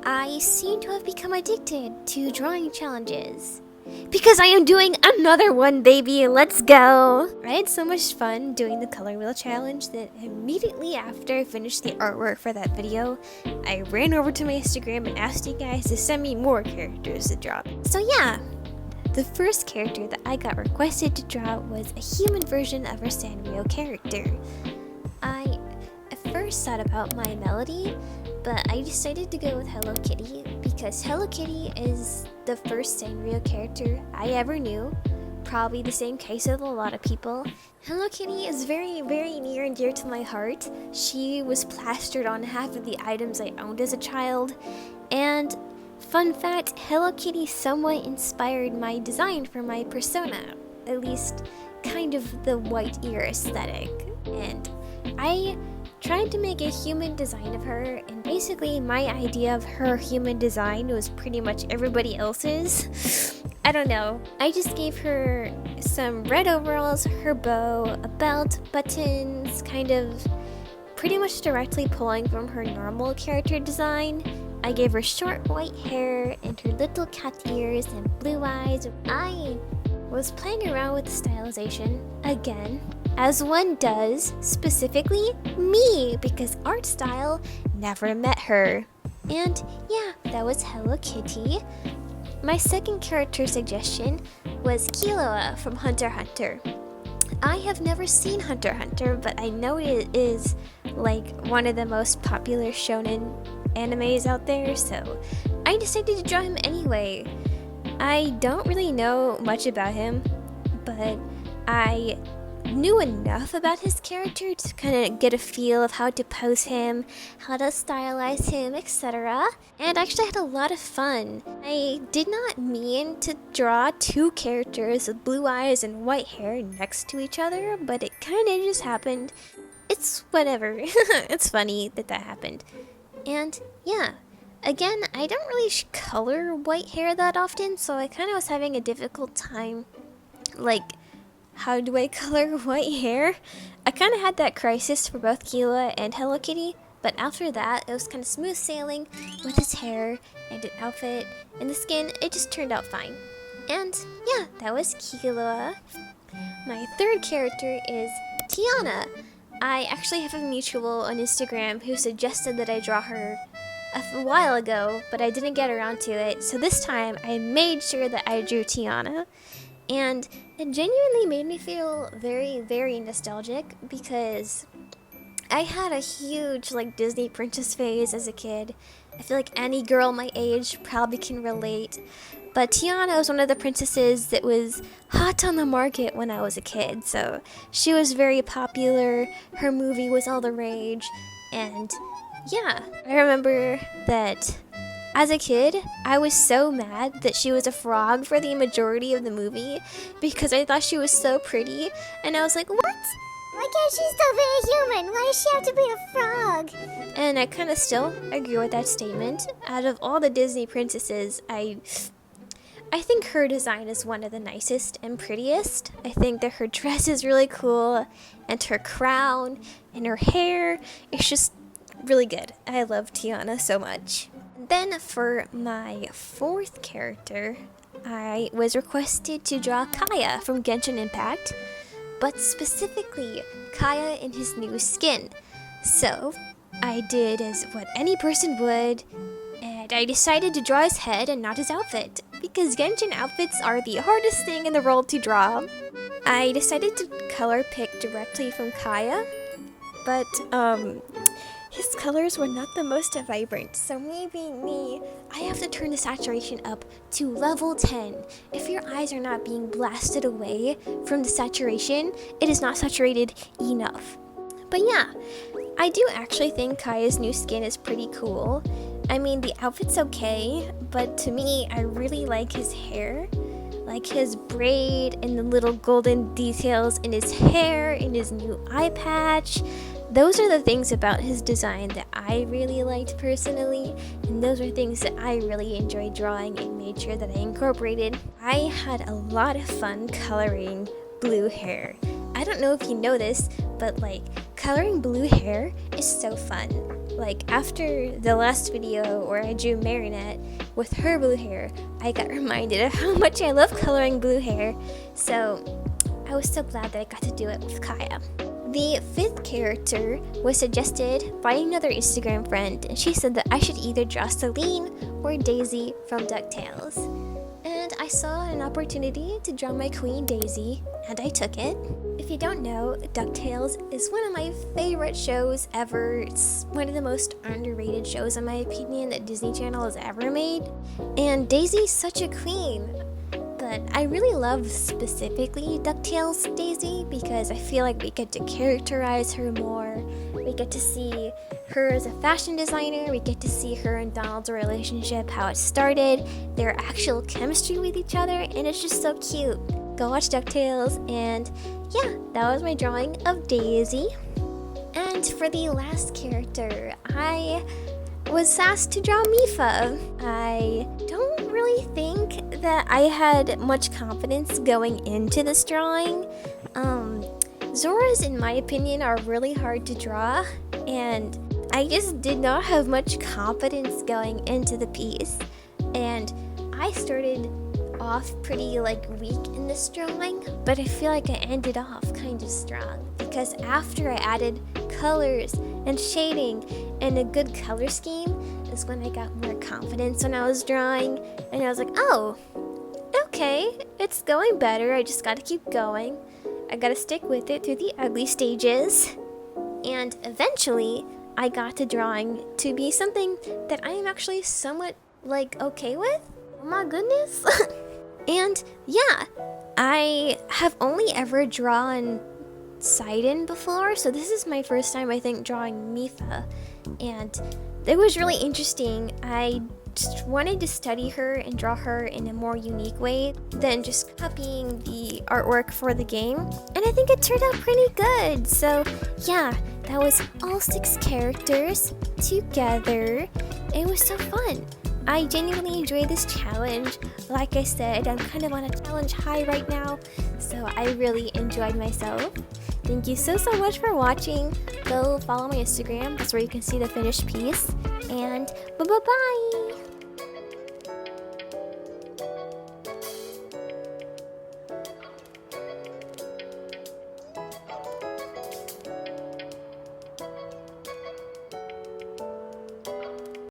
I seem to have become addicted to drawing challenges. Because I am doing another one, baby! Let's go! I had so much fun doing the color wheel challenge that immediately after I finished the artwork for that video, I ran over to my Instagram and asked you guys to send me more characters to draw. So yeah, the first character that I got requested to draw was a human version of our Sanrio character. I at first thought about my Melody, but I decided to go with Hello Kitty because Hello Kitty is the first Sanrio character I ever knew. Probably the same case with a lot of people. Hello Kitty is very, very near and dear to my heart. She was plastered on half of the items I owned as a child. And fun fact, Hello Kitty somewhat inspired my design for my persona. At least kind of the white ear aesthetic. And I tried to make a human design of her, and basically my idea of her human design was pretty much everybody else's. I don't know. I just gave her some red overalls, her bow, a belt, buttons, kind of pretty much directly pulling from her normal character design. I gave her short white hair and her little cat ears and blue eyes. I was playing around with the stylization again, as one does, specifically me, because art style never met her. And yeah, that was Hello Kitty. My second character suggestion was Killua from Hunter x Hunter. I have never seen Hunter x Hunter, but I know it is like one of the most popular shonen animes out there, so I decided to draw him anyway. I don't really know much about him, but I knew enough about his character to kind of get a feel of how to pose him, how to stylize him, etc. And I actually had a lot of fun. I did not mean to draw two characters with blue eyes and white hair next to each other, but it kind of just happened. It's whatever. It's funny that that happened. And yeah, again, I don't really color white hair that often, so I kind of was having a difficult time, like, how do I color white hair? I kind of had that crisis for both Kila and Hello Kitty, but after that, it was kind of smooth sailing with his hair and an outfit and the skin. It just turned out fine. And yeah, that was Killua. My third character is Tiana. I actually have a mutual on Instagram who suggested that I draw her a while ago, but I didn't get around to it. So this time, I made sure that I drew Tiana. And it genuinely made me feel very, very nostalgic because I had a huge like Disney princess phase as a kid. I feel like any girl my age probably can relate. But Tiana was one of the princesses that was hot on the market when I was a kid. So she was very popular. Her movie was all the rage. And yeah, I remember that as a kid, I was so mad that she was a frog for the majority of the movie because I thought she was so pretty, and I was like, what? Why can't she still be a human? Why does she have to be a frog? And I kind of still agree with that statement. Out of all the Disney princesses, I think her design is one of the nicest and prettiest. I think that her dress is really cool, and her crown, and her hair, it's just really good. I love Tiana so much. Then for my fourth character, I was requested to draw Kaeya from Genshin Impact, but specifically Kaeya in his new skin. So I did as what any person would, and I decided to draw his head and not his outfit, because Genshin outfits are the hardest thing in the world to draw. I decided to color pick directly from Kaeya, but his colors were not the most vibrant, so me being me, I have to turn the saturation up to level 10. If your eyes are not being blasted away from the saturation, it is not saturated enough. But yeah, I do actually think Kaeya's new skin is pretty cool. I mean, the outfit's okay, but to me, I really like his hair. Like his braid and the little golden details in his hair and his new eye patch. Those are the things about his design that I really liked personally, and those are things that I really enjoyed drawing and made sure that I incorporated. I had a lot of fun coloring blue hair. I don't know if you know this, but like coloring blue hair is so fun. Like, after the last video where I drew Marinette with her blue hair, I got reminded of how much I love coloring blue hair, so I was so glad that I got to do it with Kaeya. The 5th character was suggested by another Instagram friend, and she said that I should either draw Celine or Daisy from Ducktales. And I saw an opportunity to draw my queen Daisy, and I took it. If you don't know, Ducktales is one of my favorite shows ever. It's one of the most underrated shows, in my opinion, that Disney Channel has ever made. And Daisy's such a queen. But I really love specifically Ducktales Daisy because I feel like we get to characterize her more. We get to see her as a fashion designer, we get to see her and Donald's relationship, how it started, their actual chemistry with each other, and it's just so cute. Go watch Ducktales, and yeah, that was my drawing of Daisy. And for the last character, I was asked to draw Mipha. I don't really think that I had much confidence going into this drawing. Zoras, in my opinion, are really hard to draw, and I just did not have much confidence going into the piece. And I started off pretty weak in this drawing, but I feel like I ended off kind of strong because after I added colors and shading and a good color scheme is when I got more confidence when I was drawing, and I was like, oh, okay, it's going better. I just gotta keep going. I gotta stick with it through the ugly stages, and eventually I got to drawing to be something that I am actually somewhat okay with. Oh my goodness. And yeah, I have only ever drawn Sidon before, so this is my first time, I think, drawing Mipha, and it was really interesting. I just wanted to study her and draw her in a more unique way than just copying the artwork for the game, and I think it turned out pretty good. So yeah, that was all 6 characters together. It was so fun. I genuinely enjoyed this challenge. Like I said, I'm kind of on a challenge high right now, so I really enjoyed myself. Thank you so much for watching. Go follow my Instagram, that's where you can see the finished piece, and bye-bye!